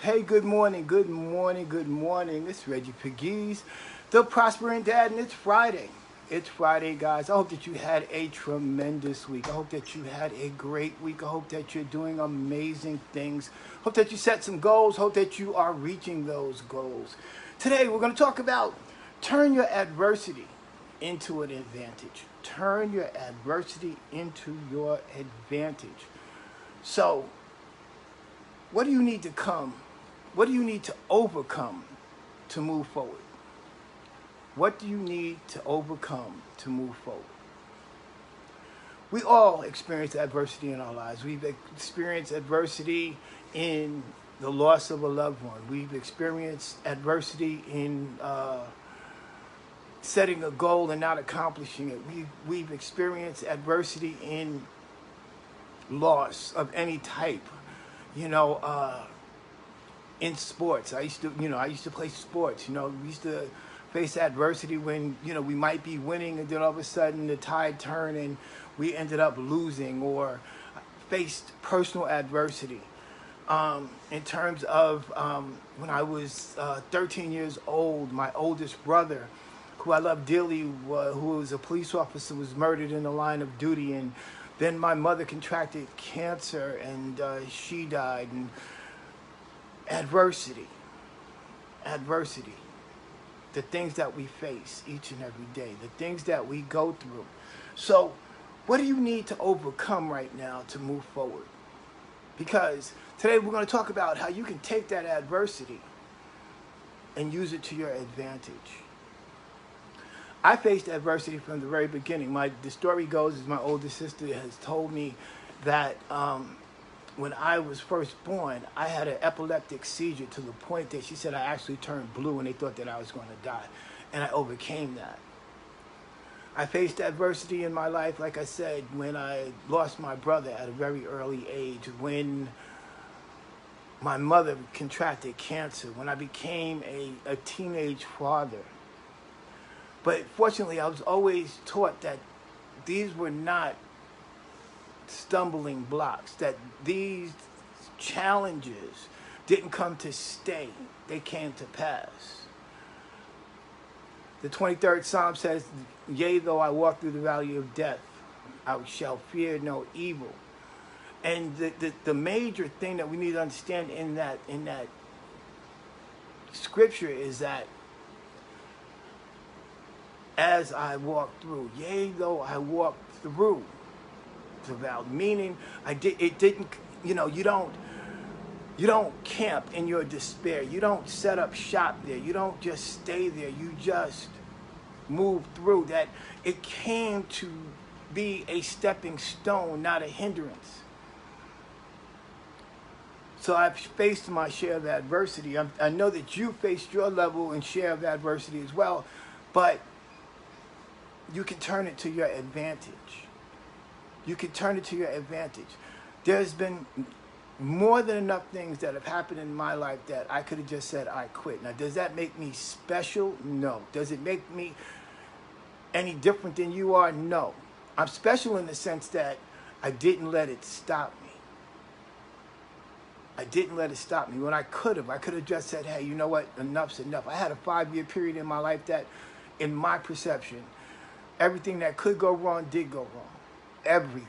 Hey, good morning, good morning, good morning. It's Reggie Pegues, the Prospering Dad, and it's Friday. It's Friday, guys. I hope that you had a tremendous week. I hope that you had a great week. I hope that you're doing amazing things. Hope that you set some goals. Hope that you are reaching those goals. Today, we're going to talk about turn your adversity into an advantage. Turn your adversity into your advantage. So, what do you need to come? What do you need to overcome to move forward? What do you need to overcome to move forward? We all experience adversity in our lives. We've experienced adversity in the loss of a loved one. We've experienced adversity in setting a goal and not accomplishing it. We've experienced adversity in loss of any type. You know, in sports. I used to play sports. We used to face adversity when, we might be winning and then all of a sudden the tide turned and we ended up losing, or faced personal adversity. In terms of when I was 13 years old, my oldest brother, who I love dearly, who was a police officer, was murdered in the line of duty. And then my mother contracted cancer and she died. And adversity, the things that we face each and every day, the things that we go through. So what do you need to overcome right now to move forward? Because today we're going to talk about how you can take that adversity and use it to your advantage. I faced adversity from the very beginning. The story goes is my older sister has told me that when I was first born, I had an epileptic seizure to the point that she said I actually turned blue and they thought that I was going to die. And I overcame that. I faced adversity in my life, like I said, when I lost my brother at a very early age, when my mother contracted cancer, when I became a teenage father. But fortunately, I was always taught that these were not stumbling blocks, that these challenges didn't come to stay, they came to pass. The 23rd Psalm says, yea, though I walk through the valley of death, I shall fear no evil. And the major thing that we need to understand in that scripture is that as I walk through, yea, though I walk through the valley, meaning you don't camp in your despair. You don't set up shop there. You don't just stay there. You just move through. That it came to be a stepping stone, not a hindrance. So I've faced my share of adversity. I know that you faced your level and share of adversity as well, but you can turn it to your advantage. You can turn it to your advantage. There's been more than enough things that have happened in my life that I could have just said I quit. Now, does that make me special? No. Does it make me any different than you are? No. I'm special in the sense that I didn't let it stop me. I didn't let it stop me. When I could have just said, hey, you know what? Enough's enough. I had a 5-year period in my life that, in my perception, everything that could go wrong did go wrong. Everything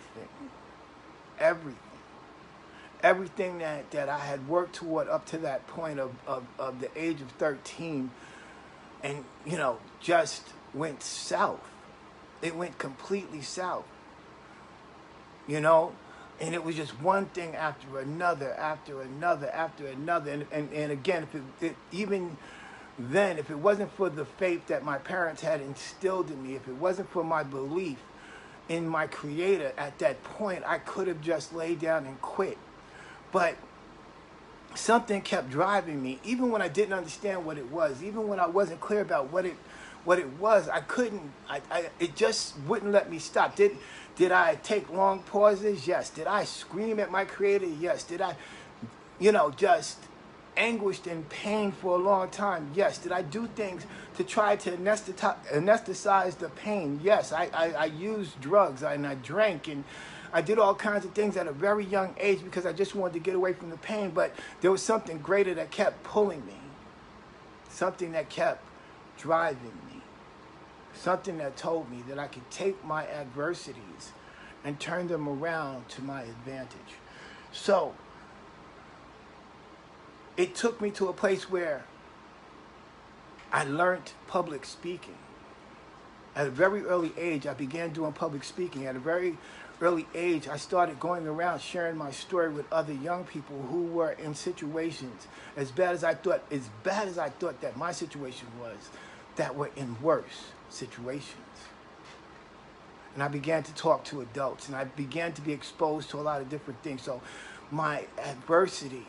that I had worked toward up to that point of the age of 13 and just went south. It went completely south, and it was just one thing after another. And again, even then, if it wasn't for the faith that my parents had instilled in me, if it wasn't for my belief in my Creator at that point, I could have just laid down and quit. But something kept driving me, even when I didn't understand what it was, even when I wasn't clear about what it was. I couldn't. It just wouldn't let me stop. Did I take long pauses? Yes. Did I scream at my Creator? Yes. Did I, just anguished in pain for a long time? Yes. Did I do things to try to anesthetize the pain? Yes. I used drugs and I drank and I did all kinds of things at a very young age because I just wanted to get away from the pain, but there was something greater that kept pulling me, something that kept driving me, something that told me that I could take my adversities and turn them around to my advantage. So it took me to a place where I learned public speaking. At a very early age, I began doing public speaking. At a very early age, I started going around sharing my story with other young people who were in situations as bad as I thought that my situation was, that were in worse situations. And I began to talk to adults, and I began to be exposed to a lot of different things. So my adversity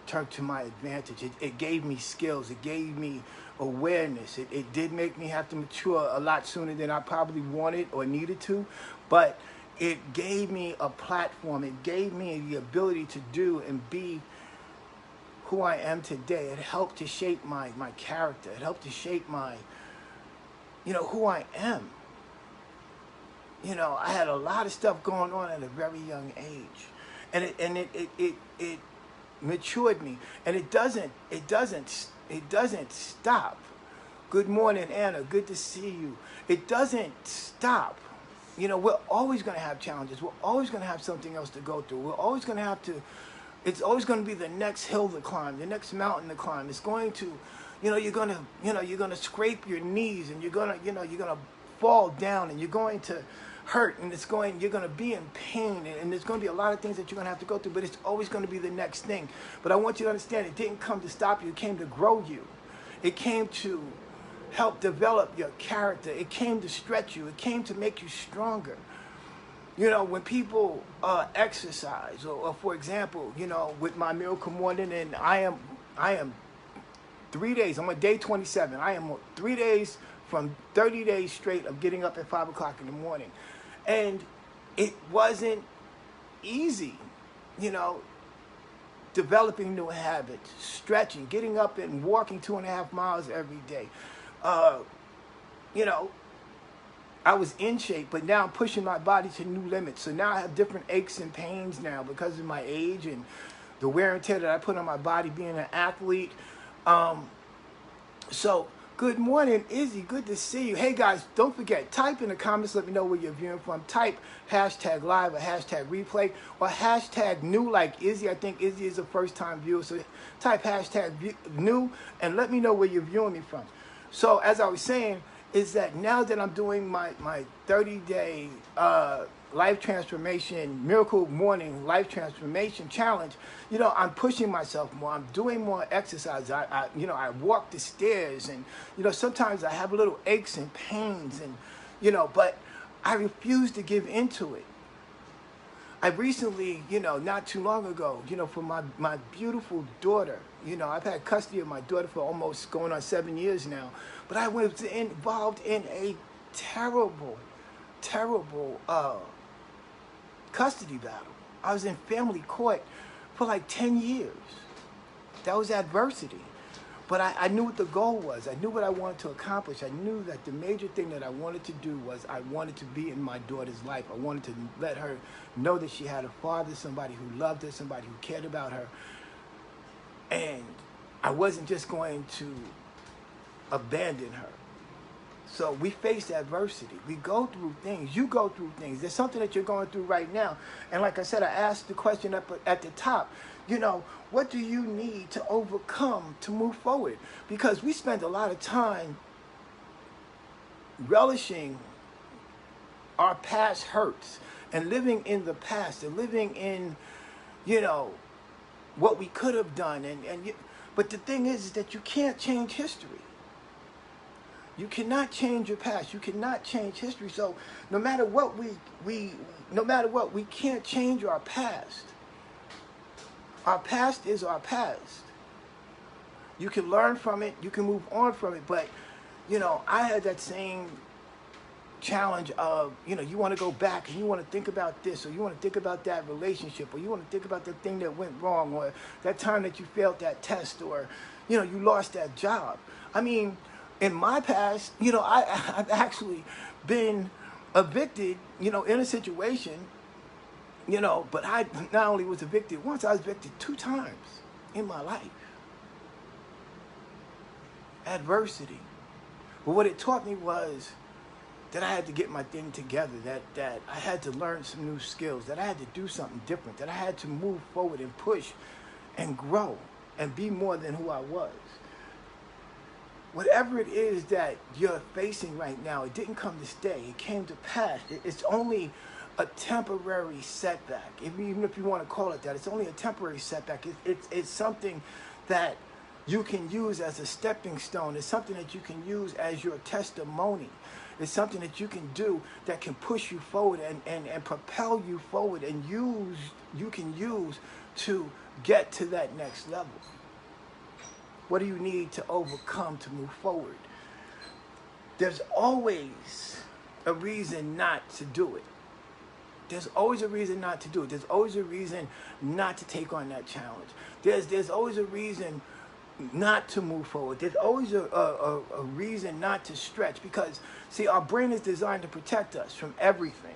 turned to my advantage. It gave me skills. It gave me awareness. It did make me have to mature a lot sooner than I probably wanted or needed to, but it gave me a platform. It gave me the ability to do and be who I am today. It helped to shape my character. It helped to shape my, who I am. I had a lot of stuff going on at a very young age, and it matured me, and it doesn't stop. Good morning, Anna. Good to see you. It doesn't stop. We're always going to have challenges. We're always going to have something else to go through. We're always going to have to. It's always going to be the next hill to climb, the next mountain to climb. It's going to, you're going to scrape your knees, and you're going to fall down, and you're going to hurt, and you're going to be in pain, and there's going to be a lot of things that you're going to have to go through, but it's always going to be the next thing. But I want you to understand, it didn't come to stop you. It came to grow you. It came to help develop your character. It came to stretch you. It came to make you stronger. When people exercise, or for example, with my Miracle Morning, and I am 3 days, I'm on day 27. I am 3 days from 30 days straight of getting up at 5 o'clock in the morning. And it wasn't easy, developing new habits, stretching, getting up and walking 2.5 miles every day. I was in shape, but now I'm pushing my body to new limits. So now I have different aches and pains now because of my age and the wear and tear that I put on my body being an athlete. So good morning, Izzy. Good to see you. Hey guys, don't forget, type in the comments, let me know where you're viewing from. Type hashtag live or hashtag replay or hashtag new like Izzy. I think Izzy is a first time viewer. So type hashtag new and let me know where you're viewing me from. So as I was saying, is that now that I'm doing my 30-day life transformation, Miracle Morning life transformation challenge, I'm pushing myself more. I'm doing more exercise. I walk the stairs, and sometimes I have little aches and pains, and but I refuse to give into it. I recently, not too long ago, for my beautiful daughter, I've had custody of my daughter for almost going on 7 years now, but I was involved in a terrible custody battle. I was in family court for like 10 years. That was adversity. But I knew what the goal was. I knew what I wanted to accomplish. I knew that the major thing that I wanted to do was I wanted to be in my daughter's life. I wanted to let her know that she had a father, somebody who loved her, somebody who cared about her. And I wasn't just going to abandon her. So we face adversity. We go through things. You go through things. There's something that you're going through right now. And like I said, I asked the question up at the top, what do you need to overcome to move forward? Because we spend a lot of time relishing our past hurts and living in the past and living in, what we could have done. But the thing is that you can't change history. You cannot change your past. You cannot change history. So no matter what we can't change our past. Our past is our past. You can learn from it. You can move on from it. But, I had that same challenge of, you want to go back and you want to think about this, or you want to think about that relationship, or you want to think about the thing that went wrong, or that time that you failed that test, or, you lost that job. I mean, in my past, I've actually been evicted, in a situation You know, but I not only was evicted once, I was evicted 2 times in my life. Adversity. But what it taught me was that I had to get my thing together, that I had to learn some new skills, that I had to do something different, that I had to move forward and push and grow and be more than who I was. Whatever it is that you're facing right now, it didn't come to stay. It came to pass. It's only a temporary setback. Even if you want to call it that, it's only a temporary setback. It's something that you can use as a stepping stone. It's something that you can use as your testimony. It's something that you can do that can push you forward and propel you forward and you can use to get to that next level. What do you need to overcome to move forward? There's always a reason not to do it. There's always a reason not to do it. There's always a reason not to take on that challenge. There's always a reason not to move forward. There's always a reason not to stretch, because, see, our brain is designed to protect us from everything,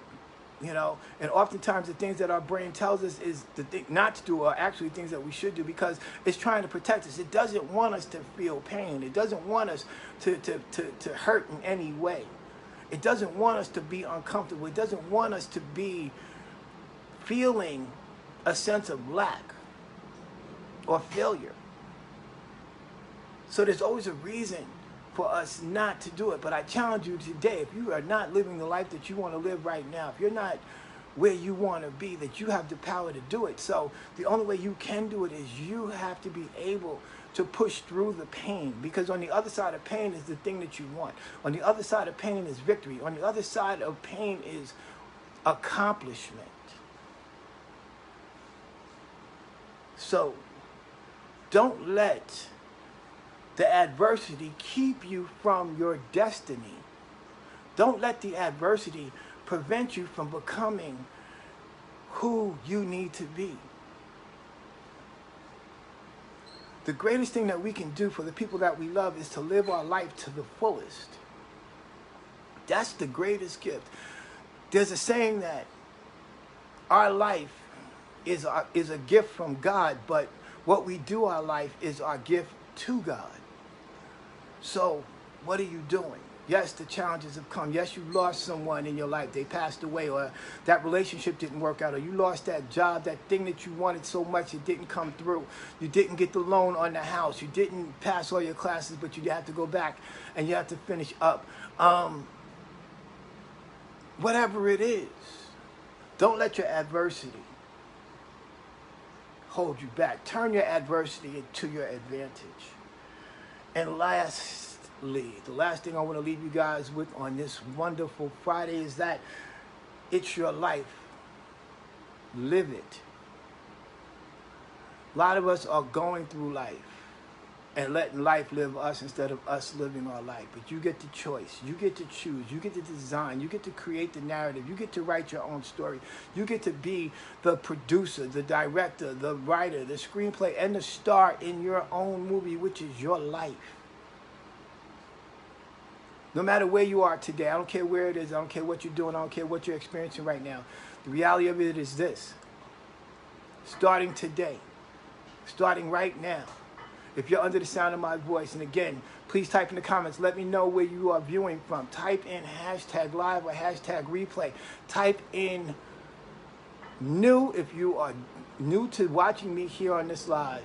you know, and oftentimes the things that our brain tells us is the thing not to do are actually things that we should do, because it's trying to protect us. It doesn't want us to feel pain. It doesn't want us to hurt in any way. It doesn't want us to be uncomfortable. It doesn't want us to be feeling a sense of lack or failure. So there's always a reason for us not to do it. But I challenge you today, if you are not living the life that you want to live right now, if you're not where you want to be, that you have the power to do it. So the only way you can do it is you have to be able to push through the pain, because on the other side of pain is the thing that you want. On the other side of pain is victory. On the other side of pain is accomplishment. So don't let the adversity keep you from your destiny. Don't let the adversity prevent you from becoming who you need to be. The greatest thing that we can do for the people that we love is to live our life to the fullest. That's the greatest gift. There's a saying that our life is a gift from God, but what we do our life is our gift to God. So what are you doing? Yes, the challenges have come. Yes, you lost someone in your life. They passed away, or that relationship didn't work out, or you lost that job, that thing that you wanted so much, it didn't come through. You didn't get the loan on the house. You didn't pass all your classes, but you have to go back and you have to finish up. Whatever it is, don't let your adversity hold you back. Turn your adversity into your advantage. And lastly, the last thing I want to leave you guys with on this wonderful Friday is that it's your life. Live it. A lot of us are going through life and letting life live us instead of us living our life. But you get the choice. You get to choose. You get to design. You get to create the narrative. You get to write your own story. You get to be the producer, the director, the writer, the screenplay, and the star in your own movie, which is your life. No matter where you are today, I don't care where it is, I don't care what you're doing, I don't care what you're experiencing right now. The reality of it is this. Starting today, starting right now, if you're under the sound of my voice, and again, please type in the comments, let me know where you are viewing from. Type in hashtag live or hashtag replay. Type in new if you are new to watching me here on this live.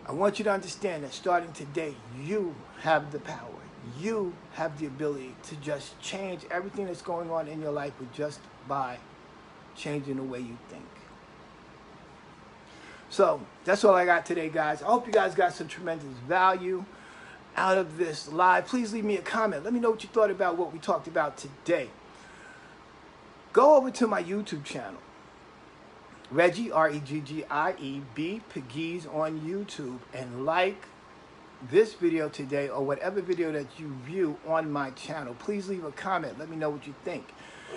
I want you to understand that starting today, you have the power. You have the ability to just change everything that's going on in your life with just by changing the way you think. So that's all I got today, guys. I hope you guys got some tremendous value out of this live. Please leave me a comment. Let me know what you thought about what we talked about today. Go over to my YouTube channel, Reggie, R-E-G-G-I-E-B, Pegues on YouTube, and like this video today or whatever video that you view on my channel. Please leave a comment. Let me know what you think.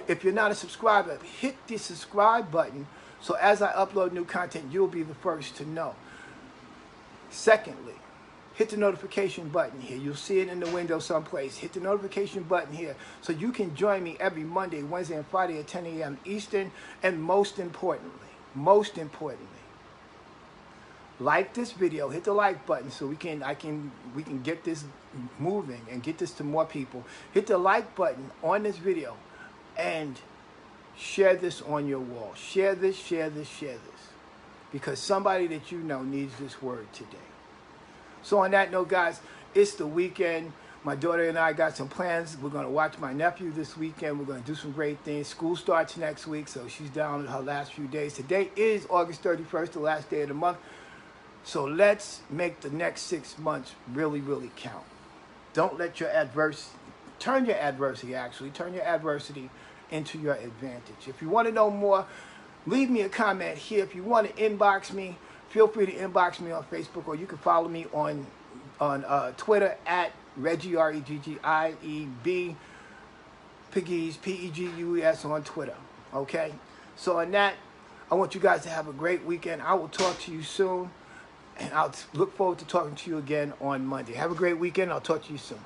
If you're not a subscriber, hit the subscribe button so as I upload new content, you'll be the first to know. Secondly, hit the notification button here. You'll see it in the window someplace. Hit the notification button here so you can join me every Monday, Wednesday, and Friday at 10 a.m. Eastern. And most importantly, like this video, hit the like button so we can get this moving and get this to more people. Hit the like button on this video and share this on your wall. Share this, because somebody that you know needs this word today. So on that note, guys, it's the weekend. My daughter and I got some plans. We're going to watch my nephew this weekend. We're going to do some great things. School starts next week, so she's down in her last few days. Today is August 31st, the last day of the month. So let's make the next 6 months really, really count. Don't let your turn your adversity into your advantage. If you want to know more, leave me a comment here. If you want to inbox me, feel free to inbox me on Facebook, or you can follow me on Twitter at Reggie, R-E-G-G-I-E-B, Pegues, P-E-G-U-E-S on Twitter. Okay? So on that, I want you guys to have a great weekend. I will talk to you soon, and I'll look forward to talking to you again on Monday. Have a great weekend. I'll talk to you soon.